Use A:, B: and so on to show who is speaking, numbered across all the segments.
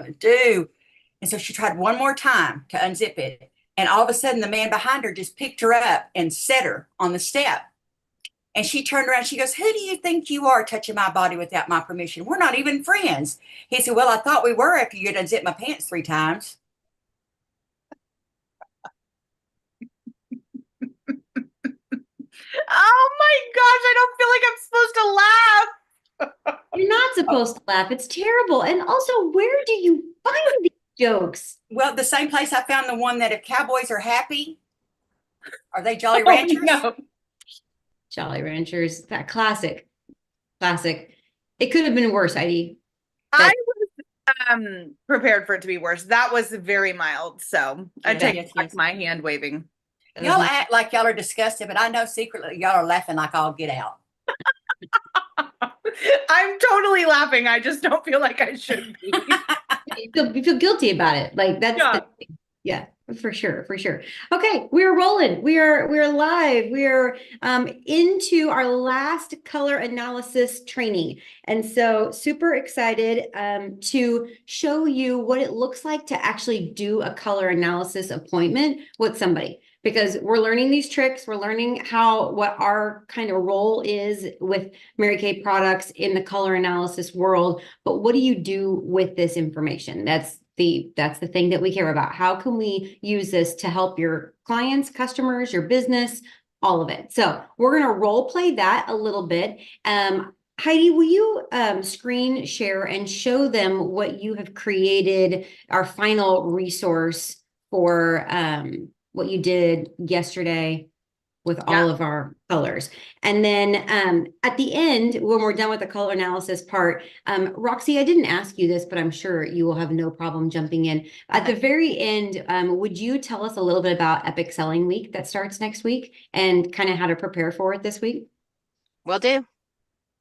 A: it do? And so she tried one more time to unzip it. And all of a sudden, the man behind her just picked her up and set her on the step. And she turned around. She goes, "Who do you think you are touching my body without my permission? We're not even friends." He said, "Well, I thought we were after you had unzipped my pants 3 times."
B: Oh my gosh, I don't feel like I'm supposed to laugh.
C: You're not
A: Oh,
C: supposed to laugh. It's terrible. And also, where do you find these jokes?
A: well, the same place I found the one that if cowboys are happy, are they Jolly
B: Oh
A: Ranchers?
B: no.
C: Jolly Ranchers, that classic, classic. It could have been worse, Heidi.
B: I
C: That
B: was prepared for it to be worse. That was very mild. So I
A: Yes,
C: that,
B: take
A: yes,
B: back
A: yes.
B: my hand waving.
C: that was
A: Y'all
C: not.
A: act like y'all are disgusted, but I know secretly y'all are laughing like I'll get out.
B: I'm totally laughing. I just don't feel like I should be.
C: You feel guilty about it. Like that's
B: Yeah.
C: the yeah, for sure, for sure. Okay, we're rolling. We are live. We are into our last color analysis training. And so super excited to show you what it looks like to actually do a color analysis appointment with somebody. Because we're learning these tricks, we're learning what our kind of role is with Mary Kay products in the color analysis world. But what do you do with this information? That's the thing that we care about. How can we use this to help your clients, customers, your business, all of it? So we're going to role play that a little bit. Heidi, will you screen share and show them what you have created, our final resource for what you did yesterday with
B: Yeah.
C: all of our colors. And then at the end, when we're done with the color analysis part, Roxy, I didn't ask you this, but I'm sure you will have no problem jumping in. At the very end, would you tell us a little bit about Epic Selling Week that starts next week and kind of how to prepare for it this week?
D: Will do.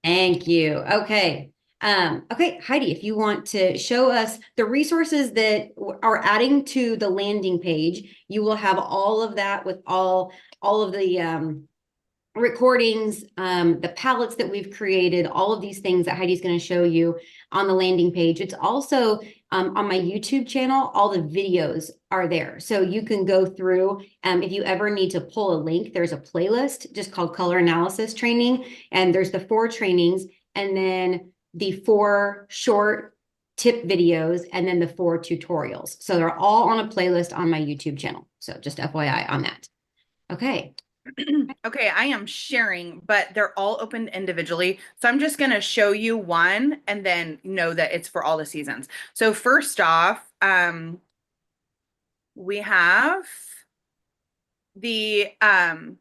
C: Thank you. Okay. Okay, Heidi, if you want to show us the resources that are adding to the landing page, you will have all of that with all of the recordings, the palettes that we've created, all of these things that Heidi's going to show you on the landing page. It's also on my YouTube channel, all the videos are there. So you can go through, if you ever need to pull a link, there's a playlist just called Color Analysis Training. And there's the 4 trainings and then the 4 short tip videos and then the 4 tutorials. So they're all on a playlist on my YouTube channel. So just FYI on that. Okay.
B: Okay, I am sharing, but they're all opened individually. So I'm just going to show you one and then know that it's for all the seasons. So first off, we have the eyes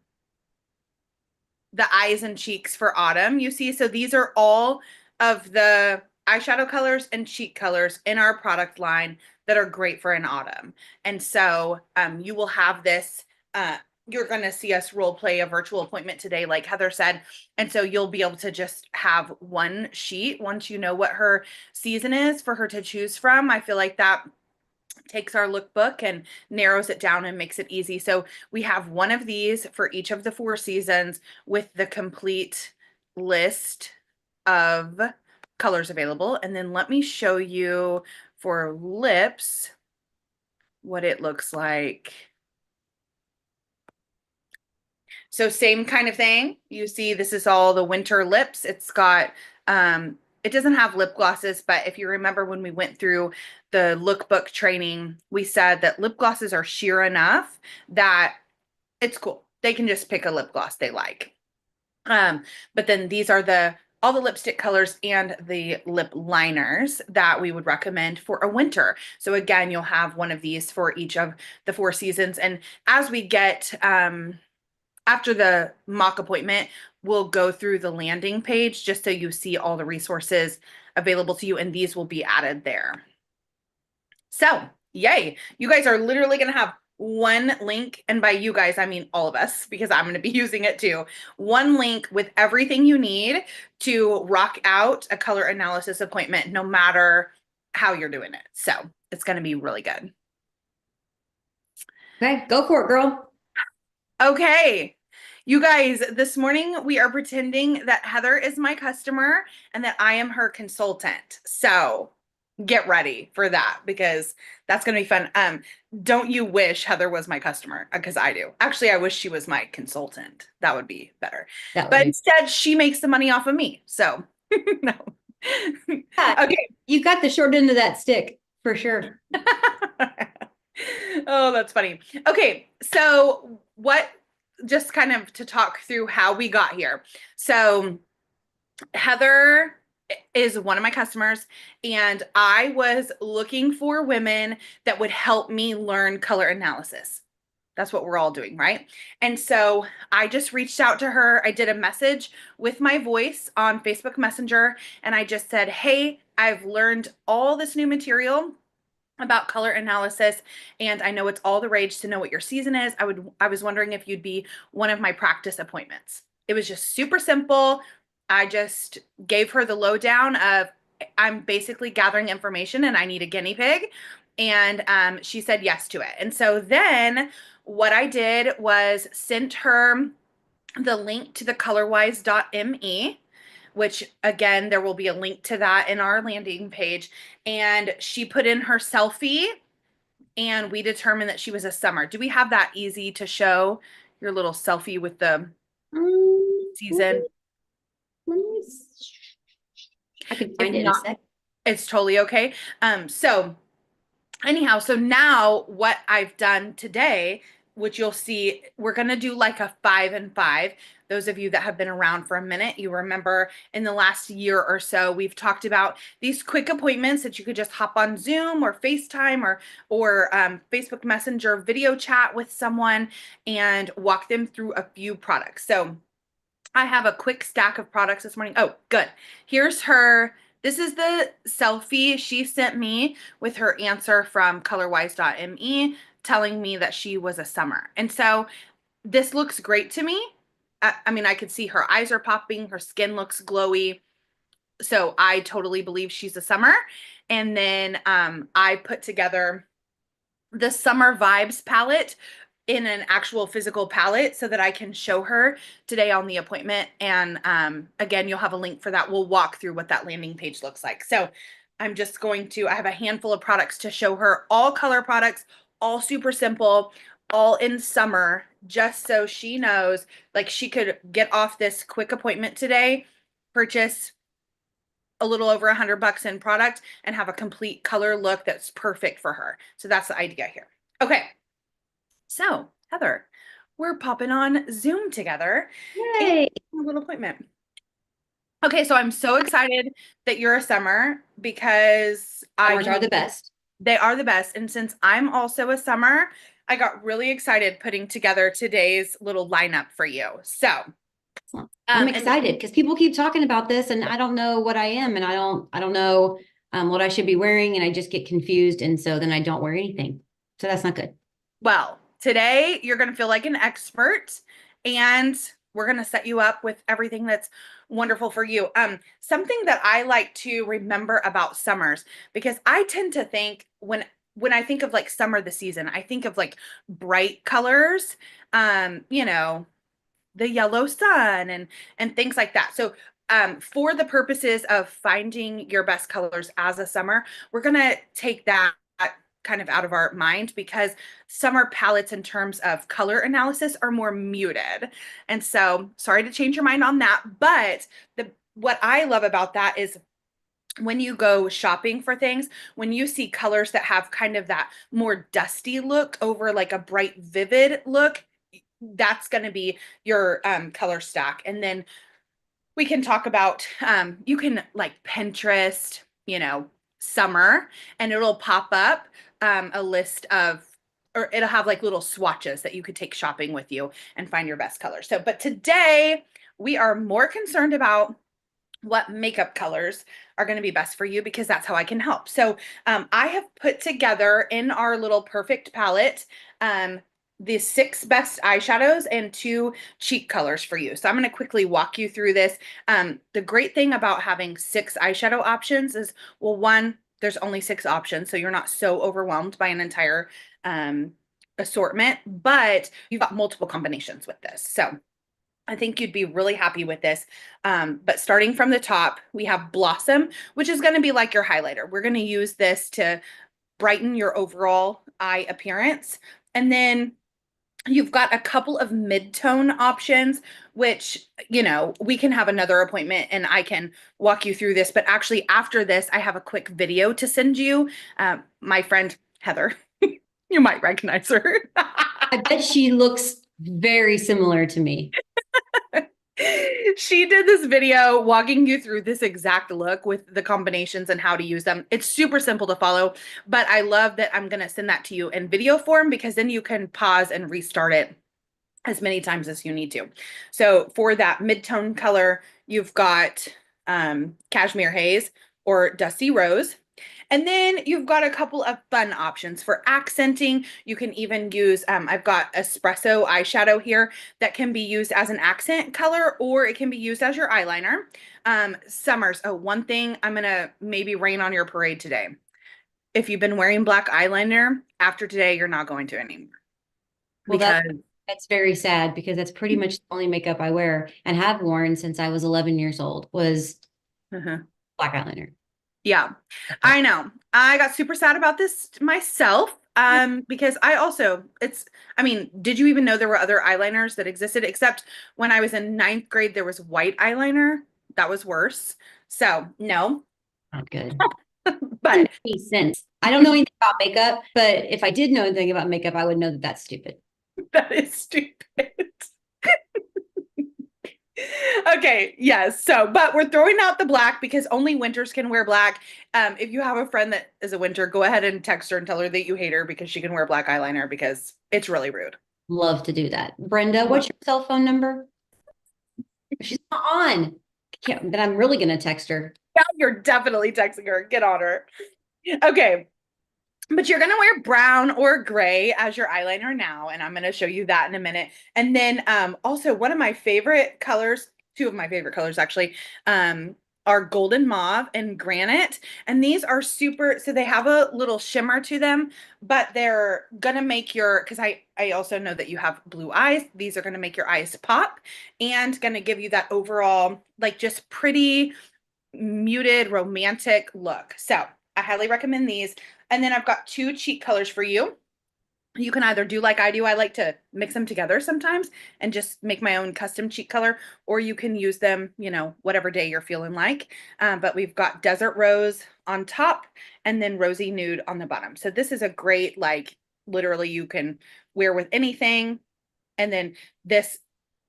B: and cheeks for autumn. You see, so these are all of the eyeshadow colors and cheek colors in our product line that are great for an autumn. And so you will have this you're going to see us role play a virtual appointment today, like Heather said. And so you'll be able to just have one sheet once you know what her season is for her to choose from. I feel like that takes our lookbook and narrows it down and makes it easy. So we have one of these for each of the 4 seasons with the complete list of colors available. And then let me show you for lips what it looks like. So same kind of thing. You see, this is all the winter lips. It's got, it doesn't have lip glosses, but if you remember when we went through the lookbook training, we said that lip glosses are sheer enough that it's cool. They can just pick a lip gloss they like. But then these are all the lipstick colors and the lip liners that we would recommend for a winter. So again, you'll have one of these for each of the 4 seasons. And as we get, after the mock appointment, we'll go through the landing page just so you see all the resources available to you, and these will be added there. So, yay. You guys are literally going to have one link, and by you guys, I mean all of us, because I'm going to be using it too. One link with everything you need to rock out a color analysis appointment, no matter how you're doing it. So, it's going to be really good.
C: Okay, go for it, girl.
B: Okay. You guys, this morning we are pretending that Heather is my customer and that I am her consultant. So get ready for that because that's going to be fun. Don't you wish Heather was my customer? Because I do. Actually, I wish she was my consultant. That would be better.
C: That
B: But
C: would be.
B: instead, she makes the money off of me. So, no.
C: Yeah,
B: Okay.
C: you got the short end of that stick for sure.
B: Oh, that's funny. Okay. So, just kind of to talk through how we got here. So, Heather is one of my customers, and I was looking for women that would help me learn color analysis. That's what we're all doing, right? And so I just reached out to her. I did a message with my voice on Facebook Messenger, and I just said, hey, I've learned all this new material about color analysis, and I know it's all the rage to know what your season is. I was wondering if you'd be one of my practice appointments. It was just super simple. I just gave her the lowdown of I'm basically gathering information and I need a guinea pig. And she said yes to it. And so then what I did was sent her the link to the colorwise.me, which again, there will be a link to that in our landing page. And she put in her selfie and we determined that she was a summer. Do we have that easy to show your little selfie with the season?
C: Let me I can
B: If
C: find it in a
B: not,
C: sec.
B: it's totally okay. So anyhow, so now what I've done today, which you'll see, we're going to do like a 5 and 5. Those of you that have been around for a minute, you remember in the last year or so, we've talked about these quick appointments that you could just hop on Zoom or FaceTime or Facebook Messenger video chat with someone and walk them through a few products. So I have a quick stack of products this morning. Oh, good. Here's her. This is the selfie she sent me with her answer from colorwise.me telling me that she was a summer. And so this looks great to me. I mean, I could see her eyes are popping, her skin looks glowy. So I totally believe she's a summer. And then I put together the summer vibes palette in an actual physical palette so that I can show her today on the appointment. And again, you'll have a link for that. We'll walk through what that landing page looks like. So I'm just going to, I have a handful of products to show her, all color products, all super simple, all in summer, just so she knows, like she could get off this quick appointment today, purchase a little over $100 in product and have a complete color look that's perfect for her. So that's the idea here. Okay. So Heather, we're popping on Zoom together.
C: Yay.
B: A little appointment. Okay. So I'm so excited that you're a summer because
C: Summers are the best.
B: they are the best. And since I'm also a summer, I got really excited putting together today's little lineup for you. So
C: I'm excited because people keep talking about this and I don't know what I am and I don't know what I should be wearing and I just get confused and so then I don't wear anything. So that's not good.
B: Well, today you're going to feel like an expert and we're going to set you up with everything that's wonderful for you. Something that I like to remember about summers, because I tend to think when I think of like summer, the season, I think of like bright colors, you know, the yellow sun and things like that. So for the purposes of finding your best colors as a summer, we're going to take that kind of out of our mind because summer palettes in terms of color analysis are more muted. And so sorry to change your mind on that, but what I love about that is when you go shopping for things, when you see colors that have kind of that more dusty look over like a bright vivid look, that's going to be your color stack. And then we can talk about you can like Pinterest, you know, summer, and it'll pop up a list of, or it'll have like little swatches that you could take shopping with you and find your best color. So, but today we are more concerned about what makeup colors are going to be best for you because that's how I can help. So I have put together in our little perfect palette the 6 best eyeshadows and 2 cheek colors for you. So I'm going to quickly walk you through this. The great thing about having 6 eyeshadow options is, well, one, there's only 6 options, so you're not so overwhelmed by an entire assortment, but you've got multiple combinations with this. So I think you'd be really happy with this. But starting from the top, we have Blossom, which is going to be like your highlighter. We're going to use this to brighten your overall eye appearance. And then you've got a couple of mid-tone options, which, you know, we can have another appointment and I can walk you through this. But actually, after this, I have a quick video to send you. My friend Heather, you might recognize her.
C: I bet she looks very similar to me.
B: She did this video walking you through this exact look with the combinations and how to use them. It's super simple to follow, but I love that I'm going to send that to you in video form because then you can pause and restart it as many times as you need to. So for that mid-tone color, you've got Cashmere Haze or Dusty Rose. And then you've got a couple of fun options for accenting. You can even use, I've got espresso eyeshadow here that can be used as an accent color, or it can be used as your eyeliner. Summers, oh, one thing I'm gonna maybe rain on your parade today. If you've been wearing black eyeliner, after today, you're not going to anymore.
C: Well,
B: Because
C: that's very sad because that's pretty much the only makeup I wear and have worn since I was 11 years old was black eyeliner.
B: Yeah, I know. I got super sad about this myself because I mean, did you even know there were other eyeliners that existed? Except when I was in 9th grade, there was white eyeliner. That was worse. So, no.
C: Not good.
B: But
C: Makes sense. I don't know anything about makeup, but if I did know anything about makeup, I would know that that's stupid.
B: that is stupid. Okay, yes. So, but we're throwing out the black because only winters can wear black. If you have a friend that is a winter, go ahead and text her and tell her that you hate her because she can wear black eyeliner because it's really rude.
C: Love to do that. Brenda, what's your cell phone number? She's not on. Can't, then I'm really gonna text her.
B: Yeah, you're definitely texting her. Get on her. Okay. But you're going to wear brown or gray as your eyeliner now, and I'm going to show you that in a minute. And then also one of my favorite colors, two of my favorite colors actually, are golden mauve and granite. And these are super, so they have a little shimmer to them, but they're going to make your, because I also know that you have blue eyes. These are going to make your eyes pop and going to give you that overall, like just pretty muted romantic look. So I highly recommend these. And then I've got two cheek colors for you. You can either do like I do. I like to mix them together sometimes and just make my own custom cheek color, or you can use them, you know, whatever day you're feeling like. But we've got Desert Rose on top and then Rosy Nude on the bottom. So this is a great, like, literally you can wear with anything. And then this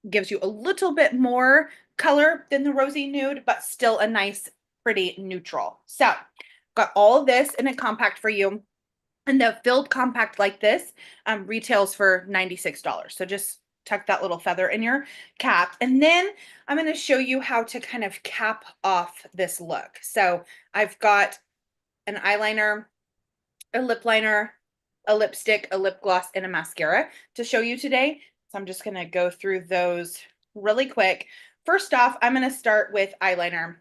B: gives you a little bit more color than the Rosy Nude, but still a nice, pretty neutral. So got all of this in a compact for you. And the filled compact like this retails for $96. So just tuck that little feather in your cap. And then I'm going to show you how to kind of cap off this look. So I've got an eyeliner, a lip liner, a lipstick, a lip gloss, and a mascara to show you today. So I'm just going to go through those really quick. First off, I'm going to start with eyeliner.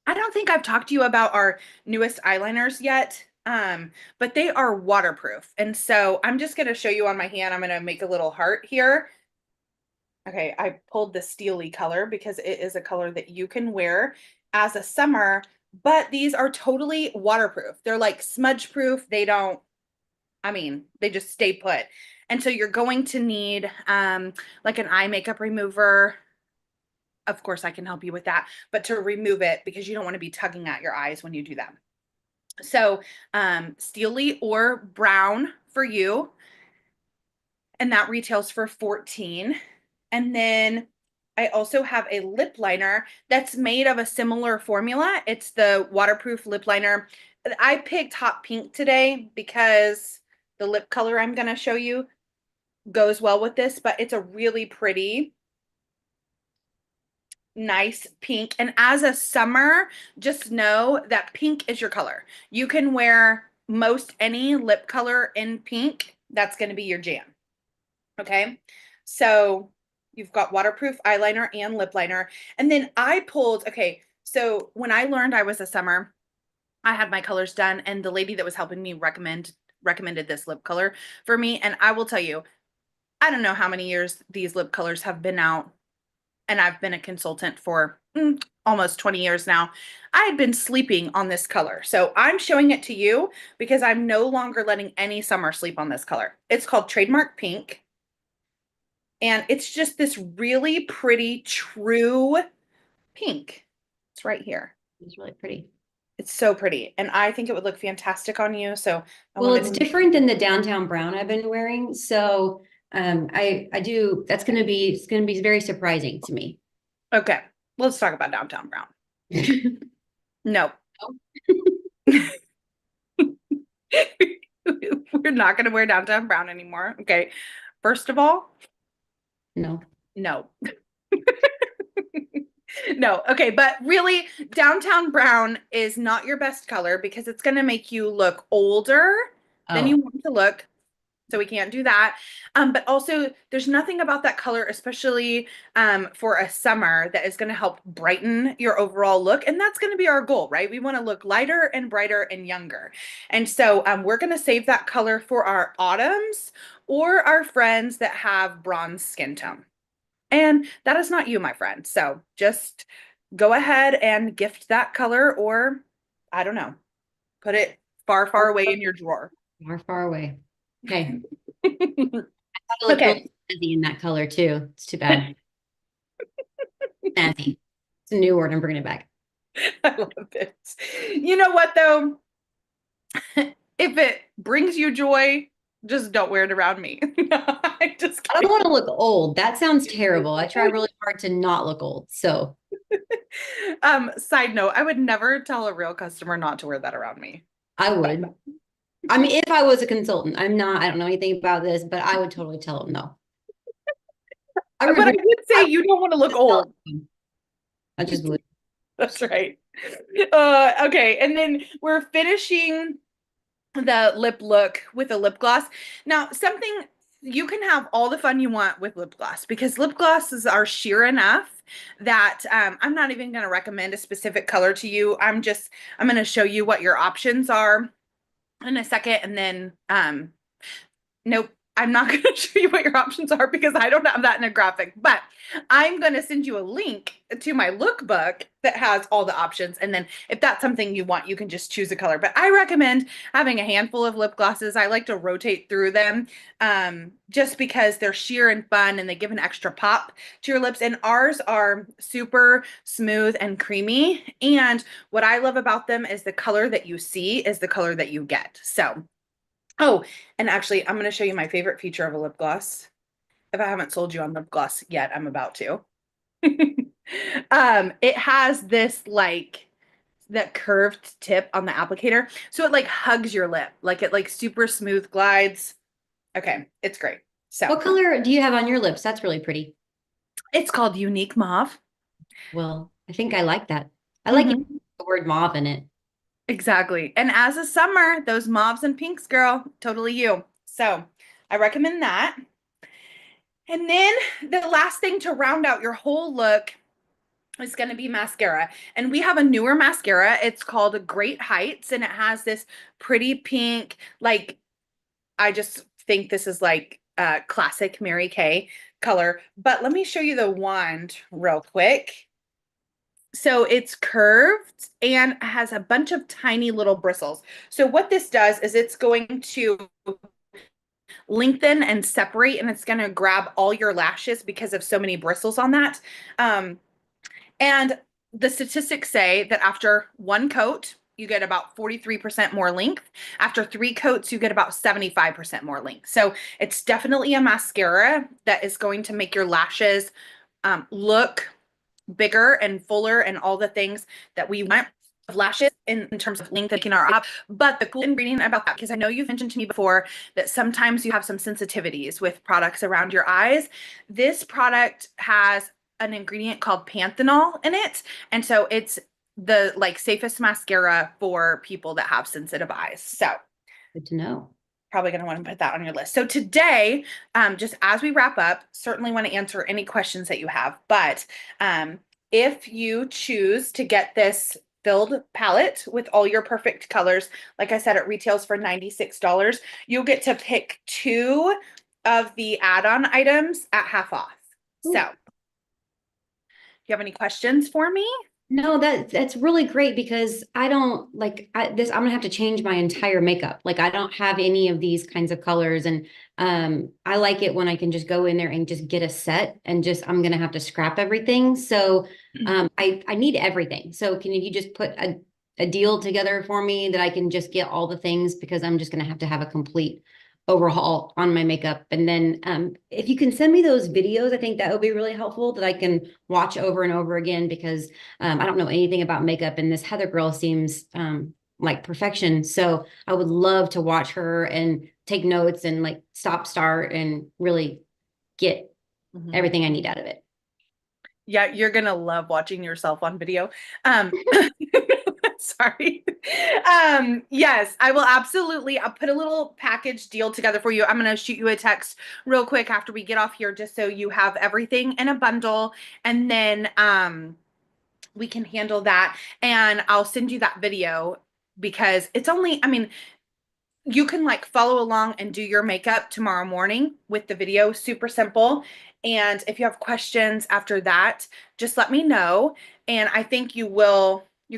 B: I don't think I've talked to you about our newest eyeliners yet, but they are waterproof. And so I'm just going to show you on my hand. I'm going to make a little heart here. Okay, I pulled the steely color because it is a color that you can wear as a summer, but these are totally waterproof. They're like smudge proof. They don't, I mean, they just stay put. And so you're going to need like an eye makeup remover. Of course, I can help you with that, but to remove it because you don't want to be tugging at your eyes when you do that. So steely or brown for you, and that retails for $14. And then I also have a lip liner that's made of a similar formula. It's the waterproof lip liner. I picked hot pink today because the lip color I'm going to show you goes well with this, but it's a really pretty, nice pink. And as a summer, just know that pink is your color. You can wear most any lip color in pink. That's going to be your jam. Okay. So you've got waterproof eyeliner and lip liner. And then I pulled, okay. So when I learned I was a summer, I had my colors done and the lady that was helping me recommended this lip color for me. And I will tell you, I don't know how many years these lip colors have been out. and I've been a consultant for almost 20 years now. I had been sleeping on this color. So I'm showing it to you because I'm no longer letting any summer sleep on this color. It's called Trademark Pink. And it's just this really pretty, true pink. It's right here.
C: It's really pretty.
B: It's so pretty. And I think it would look fantastic on you. So
C: Well, it's different than the downtown brown I've been wearing. So I do, it's gonna be very surprising to me.
B: Okay, let's talk about downtown brown. No. We're not going to wear downtown brown anymore. Okay. First of all,
C: No.
B: no. No. Okay. But really, downtown brown is not your best color because it's going to make you look older than you want to look. So we can't do that. But also there's nothing about that color, especially for a summer, that is going to help brighten your overall look. And that's going to be our goal, right? We want to look lighter and brighter and younger. And so we're going to save that color for our autumns or our friends that have bronze skin tone. And that is not you, my friend. So just go ahead and gift that color, or I don't know, put it far, far away in your drawer.
C: Far away. Okay. I thought it looked really snazzy in that color too. It's too bad. Snazzy. It's a new word. I'm bringing it back.
B: I love it. You know what though? If it brings you joy, just don't wear it around me. I
C: don't want to look old. That sounds terrible. I try really hard to not look old. So
B: side note, I would never tell a real customer not to wear that around me.
C: I would. I mean, if I was a consultant, I don't know anything about this, but I would totally tell them no.
B: But I would say you don't want to look old.
C: I just would.
B: That's right. Okay, and then we're finishing the lip look with a lip gloss. Now, you can have all the fun you want with lip gloss because lip glosses are sheer enough that I'm not even going to recommend a specific color to you. I'm going to show you what your options are in a second, and then nope, I'm not going to show you what your options are because I don't have that in a graphic, but I'm going to send you a link to my lookbook that has all the options. And then if that's something you want, you can just choose a color. But I recommend having a handful of lip glosses. I like to rotate through them just because they're sheer and fun and they give an extra pop to your lips. And ours are super smooth and creamy. And what I love about them is the color that you see is the color that you get. So oh, and actually, I'm going to show you my favorite feature of a lip gloss. If I haven't sold you on lip gloss yet, I'm about to. It has this that curved tip on the applicator. So it like hugs your lip, like it like super smooth glides. Okay, it's great. So
C: what color do you have on your lips? That's really pretty.
B: It's called Unique Mauve.
C: Well, I think I like that. I like the word mauve in it.
B: Exactly. And as a summer, those mauves and pinks, girl, totally you. So I recommend that. And then the last thing to round out your whole look is going to be mascara. And we have a newer mascara. It's called Great Heights, and it has this pretty pink, I just think this is like classic Mary Kay color. But let me show you the wand real quick. So it's curved and has a bunch of tiny little bristles. So what this does is it's going to lengthen and separate, and it's going to grab all your lashes because of so many bristles on that. And the statistics say that after one coat, you get about 43% more length. After 3 coats, you get about 75% more length. So it's definitely a mascara that is going to make your lashes look bigger and fuller and all the things that we want of lashes in terms of length and our up. But the cool ingredient about that, because I know you've mentioned to me before that sometimes you have some sensitivities with products around your eyes. This product has an ingredient called panthenol in it. And so it's the safest mascara for people that have sensitive eyes. So
C: good to know.
B: Probably going to want to put that on your list. So today, just as we wrap up, certainly want to answer any questions that you have. But if you choose to get this filled palette with all your perfect colors, like I said, it retails for $96. You'll get to pick 2 of the add-on items at half off.
C: Ooh.
B: So you have any questions for me?
C: No, that's really great because I don't like this. I'm gonna have to change my entire makeup. Like I don't have any of these kinds of colors, and I like it when I can just go in there and just get a set, and just I'm gonna have to scrap everything. So I need everything. So can you just put a deal together for me that I can just get all the things, because I'm just gonna have to have a complete overhaul on my makeup. And then if you can send me those videos, I think that would be really helpful, that I can watch over and over again, because I don't know anything about makeup, and this Heather girl seems like perfection. So I would love to watch her and take notes and like stop, start, and really get everything I need out of it.
B: Yeah, you're gonna love watching yourself on video. Sorry. Yes, I will absolutely. I'll put a little package deal together for you. I'm gonna shoot you a text real quick after we get off here, just so you have everything in a bundle, and then we can handle that. And I'll send you that video because it's only, I mean, you can like follow along and do your makeup tomorrow morning with the video, super simple. And if you have questions after that, just let me know. And I think you're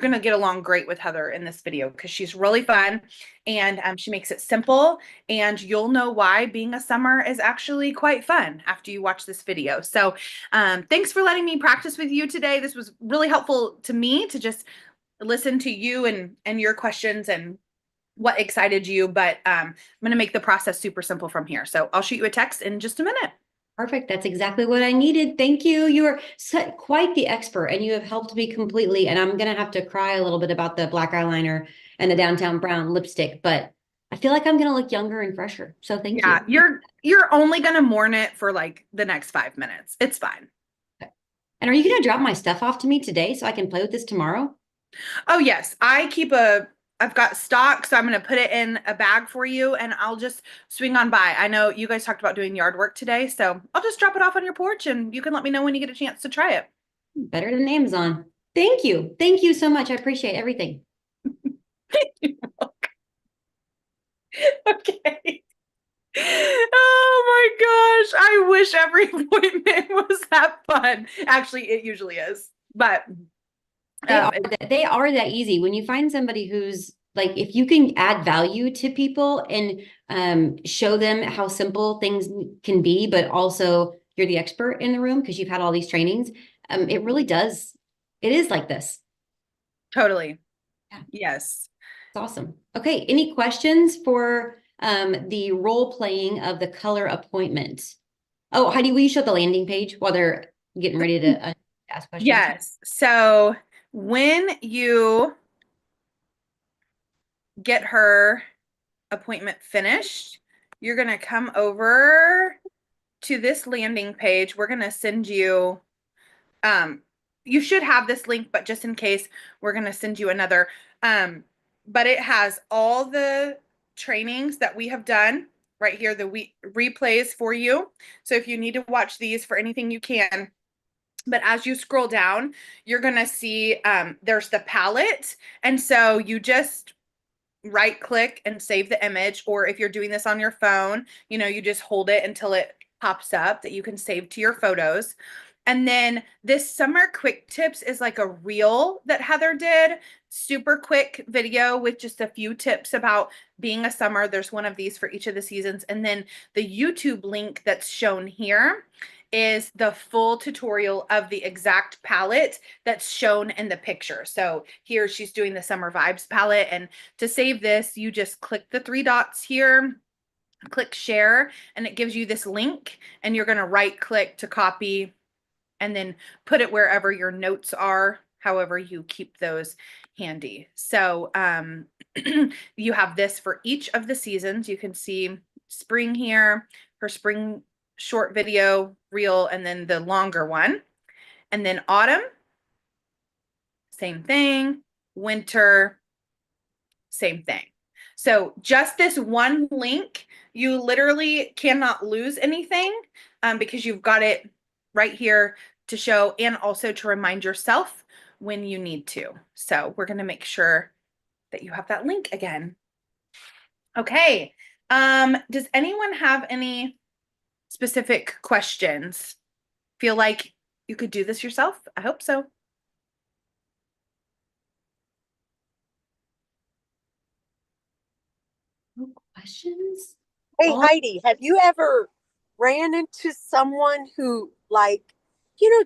B: going to get along great with Heather in this video because she's really fun, and she makes it simple, and you'll know why being a summer is actually quite fun after you watch this video. So thanks for letting me practice with you today. This was really helpful to me to just listen to you and your questions and what excited you, but I'm going to make the process super simple from here. So I'll shoot you a text in just a minute.
C: Perfect. That's exactly what I needed. Thank you. You are quite the expert, and you have helped me completely. And I'm going to have to cry a little bit about the black eyeliner and the downtown brown lipstick, but I feel like I'm going to look younger and fresher. So thank you.
B: You're only going to mourn it for like the next 5 minutes. It's fine.
C: Okay. And are you going to drop my stuff off to me today so I can play with this tomorrow?
B: Oh yes. I've got stock, so I'm going to put it in a bag for you, and I'll just swing on by. I know you guys talked about doing yard work today, so I'll just drop it off on your porch, and you can let me know when you get a chance to try it.
C: Better than Amazon. Thank you. Thank you so much. I appreciate everything.
B: Okay. Oh my gosh. I wish every appointment was that fun. Actually, it usually is, but
C: they are that easy. When you find somebody who's like, if you can add value to people and show them how simple things can be, but also you're the expert in the room because you've had all these trainings, it really does. It is like this.
B: Totally.
C: Yeah.
B: Yes.
C: It's awesome. Okay. Any questions for the role playing of the color appointment? Oh, Heidi, will you show the landing page while they're getting ready to ask questions?
B: Yes. So when you get her appointment finished, you're going to come over to this landing page. We're going to send you, you should have this link, but just in case, we're going to send you another. But it has all the trainings that we have done right here, the replays for you. So if you need to watch these for anything, you can. But as you scroll down, you're going to see there's the palette. And so you just right click and save the image. Or if you're doing this on your phone, you just hold it until it pops up that you can save to your photos. And then this summer quick tips is like a reel that Heather did. Super quick video with just a few tips about being a summer. There's one of these for each of the seasons. And then the YouTube link that's shown here is the full tutorial of the exact palette that's shown in the picture. So here she's doing the Summer Vibes palette. And to save this, you just click the 3 dots here, click share, and it gives you this link, and you're going to right click to copy and then put it wherever your notes are, however you keep those handy. So you have this for each of the seasons. You can see spring here, her spring short video reel, and then the longer one. And then autumn, same thing. Winter, same thing. So just this one link, you literally cannot lose anything because you've got it right here to show, and also to remind yourself when you need to. So we're going to make sure that you have that link again. Okay. Does anyone have any specific questions? Feel like you could do this yourself. I hope so.
C: No questions?
D: Hey,
C: All-
D: Heidi, have you ever ran into someone who, like,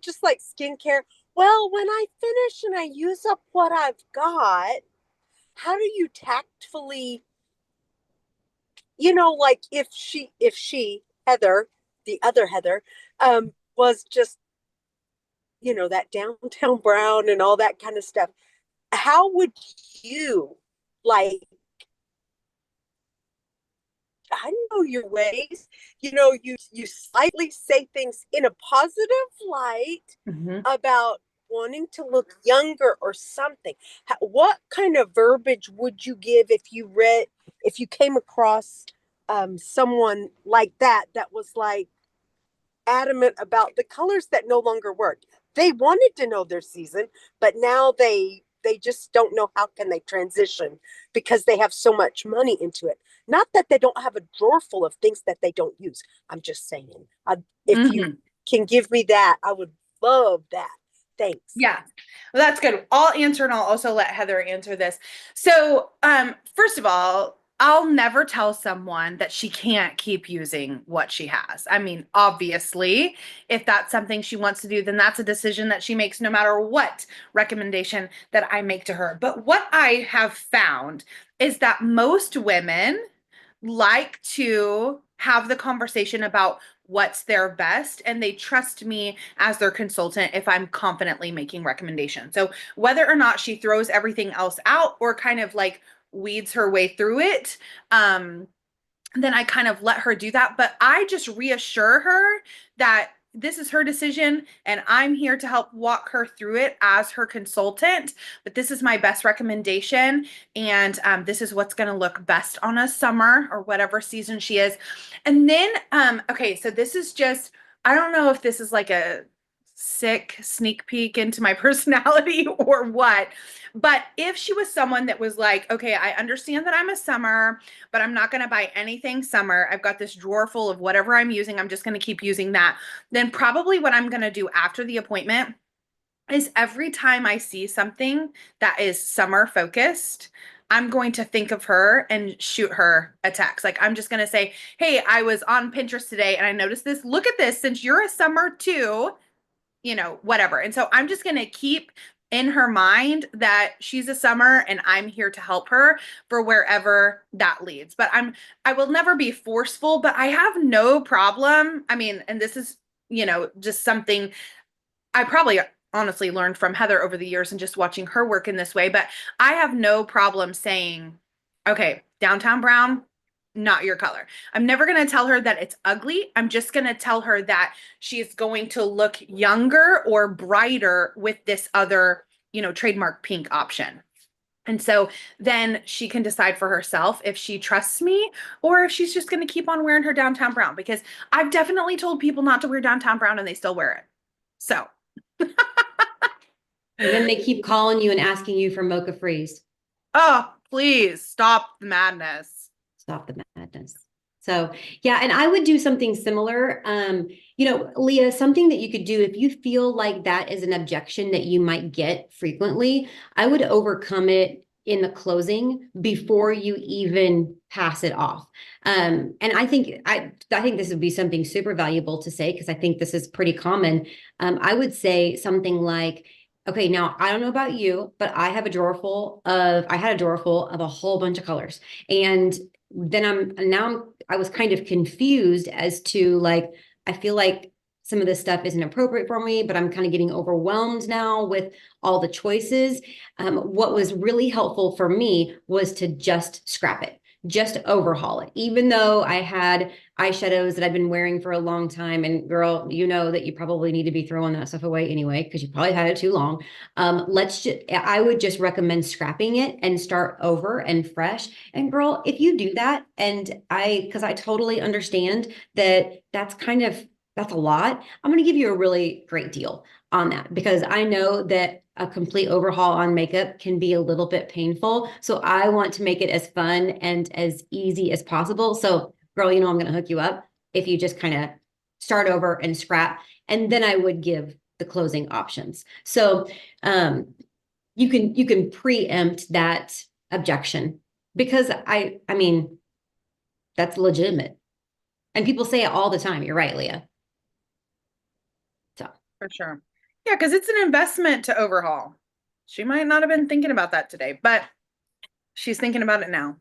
D: just like skincare? Well, when I finish and I use up what I've got, how do you tactfully, like if she, Heather, the other Heather, was just, that downtown brown and all that kind of stuff. How would you, like, I know your ways. You slightly say things in a positive light about wanting to look younger or something. What kind of verbiage would you give if you came across someone like that was like adamant about the colors that no longer work? They wanted to know their season, but now they just don't know how can they transition because they have so much money into it. Not that they don't have a drawer full of things that they don't use. I'm just saying, if you can give me that, I would love that. Thanks.
B: Yeah, well, that's good. I'll answer, and I'll also let Heather answer this. So, first of all, I'll never tell someone that she can't keep using what she has. I mean, obviously, if that's something she wants to do, then that's a decision that she makes no matter what recommendation that I make to her. But what I have found is that most women like to have the conversation about what's their best, and they trust me as their consultant if I'm confidently making recommendations. So whether or not she throws everything else out or kind of like weeds her way through it, then I kind of let her do that. But I just reassure her that this is her decision and I'm here to help walk her through it as her consultant. But this is my best recommendation. And this is what's going to look best on a summer or whatever season she is. And then, okay, so this is just, I don't know if this is like a sick sneak peek into my personality or what, but if she was someone that was like, okay, I understand that I'm a summer, but I'm not going to buy anything summer. I've got this drawer full of whatever I'm using. I'm just going to keep using that. Then probably what I'm going to do after the appointment is every time I see something that is summer focused, I'm going to think of her and shoot her a text. Like, I'm just going to say, hey, I was on Pinterest today and I noticed this. Look at this. Since you're a summer too, whatever. And so I'm just going to keep in her mind that she's a summer and I'm here to help her for wherever that leads. But I will never be forceful, but I have no problem. I mean, and this is, just something I probably honestly learned from Heather over the years and just watching her work in this way, but I have no problem saying, okay, downtown brown, not your color. I'm never going to tell her that it's ugly. I'm just going to tell her that she's going to look younger or brighter with this other, trademark pink option. And so then she can decide for herself if she trusts me or if she's just going to keep on wearing her downtown brown, because I've definitely told people not to wear downtown brown and they still wear it. So.
C: And then they keep calling you and asking you for mocha freeze.
B: Oh, please stop the madness.
C: Stop the madness. So yeah, and I would do something similar. Leah, something that you could do if you feel like that is an objection that you might get frequently, I would overcome it in the closing before you even pass it off. And I think this would be something super valuable to say, because I think this is pretty common. I would say something like, okay, now I don't know about you, but I had a drawer full of a whole bunch of colors. And then I was kind of confused as to, like, I feel like some of this stuff isn't appropriate for me, but I'm kind of getting overwhelmed now with all the choices. What was really helpful for me was to just scrap it, just overhaul it. Even though I had eyeshadows that I've been wearing for a long time, and girl, you know that you probably need to be throwing that stuff away anyway, because you probably had it too long. I would just recommend scrapping it and start over and fresh. And girl, if you do that, because I totally understand that that's a lot. I'm going to give you a really great deal on that, because I know that a complete overhaul on makeup can be a little bit painful. So I want to make it as fun and as easy as possible. So girl, I'm going to hook you up if you just kind of start over and scrap. And then I would give the closing options. So you can preempt that objection because I mean, that's legitimate. And people say it all the time. You're right, Leah. So
B: For sure. Yeah, because it's an investment to overhaul. She might not have been thinking about that today, but she's thinking about it now.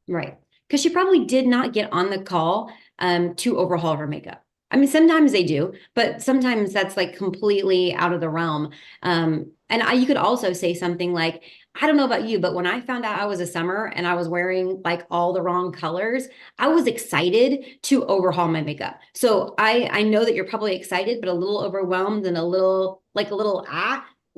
C: right. Because she probably did not get on the call to overhaul her makeup. I mean, sometimes they do, but sometimes that's like completely out of the realm. You could also say something like, I don't know about you, but when I found out I was a summer and I was wearing like all the wrong colors, I was excited to overhaul my makeup. So I know that you're probably excited, but a little overwhelmed and a little let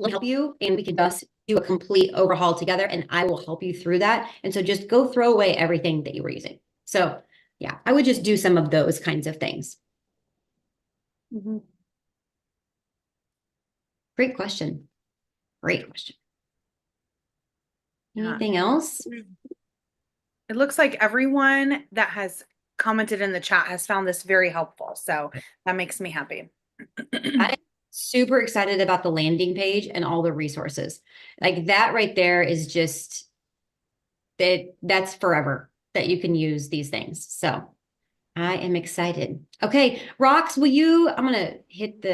C: me help you, and we can just do a complete overhaul together, and I will help you through that. And so just go throw away everything that you were using. So yeah, I would just do some of those kinds of things.
B: Mm-hmm.
C: Great question. Great question.
B: Yeah.
C: Anything else?
B: It looks like everyone that has commented in the chat has found this very helpful. So that makes me happy.
C: I'm super excited about the landing page and all the resources. Like that right there is just that's forever that you can use these things. So I am excited. Okay, Rox, I'm gonna hit the